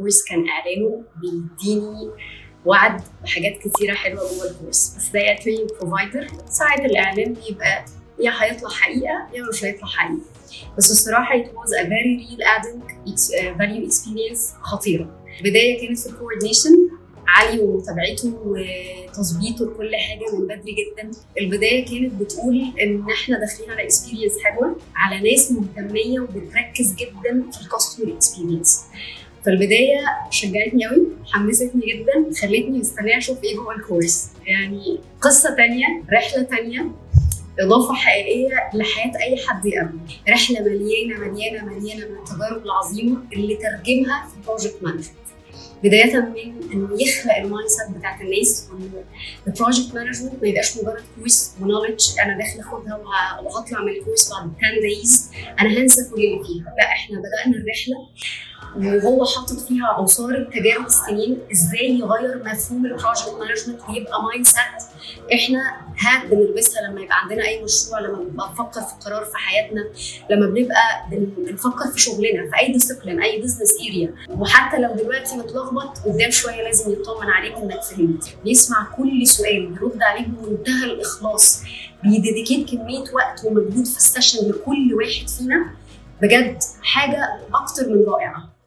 الكورس كان اعلانه بيديني وعد بحاجات كتيره حلوه جوه الكورس، بس ده تريننج بروفايدر ساعات الاعلان بيبقى يا هيطلع حقيقه يا مش هيطلع حقيقه. بس الصراحه it was a very real adding value experience خطيره. البدايه كانت في الكوردينيشن، علي ومتابعته وتظبيطه لكل حاجه من بدري جدا. البدايه كانت بتقول ان احنا داخلين على اكسبيرينس حلوه، على ناس مهتميه وبتركز جدا في الكاستمر اكسبيرينس. فالبدايه شجعتني قوي، حمستني جدا، خلتني مستنيه اشوف ايه جوه الكورس. يعني قصه تانية، رحله تانية، اضافه حقيقيه لحياه اي حد يقابله. رحله مليانه مليانه مليانه من التجارب العظيمه اللي ترجمها في بروجكت مانجمنت. بدايه من انه يخلق المايند سيت بتاعت الناس، وانه البروجكت مانجمنت ما يبقاش مجرد كورس ونولج انا داخل اخدها وهطلع من الكورس بعد 10 دايز انا هنسى كل اللي فيها. لا، احنا بدانا الرحله وهو حاطط فيها عصاره تجارب السنين ازاي يغير مفهوم البروجكت مانجمنت ويبقى مايند سيت احنا بنلبسها لما يبقى عندنا اي مشروع، لما بنبقى بنفكر في قرار في حياتنا، لما بنبقى بنفكر في شغلنا في اي ديسيبلين، اي بزنس اريا. وحتى لو دلوقتي متلخبط، قدام شويه لازم يطمن عليك انك فهمت، بيسمع كل سؤال، بيرد عليك بمنتهى الاخلاص، بيديديكيت كميه وقت ومجهود في السيشن لكل واحد فينا. بجد حاجه اكتر من رائعه.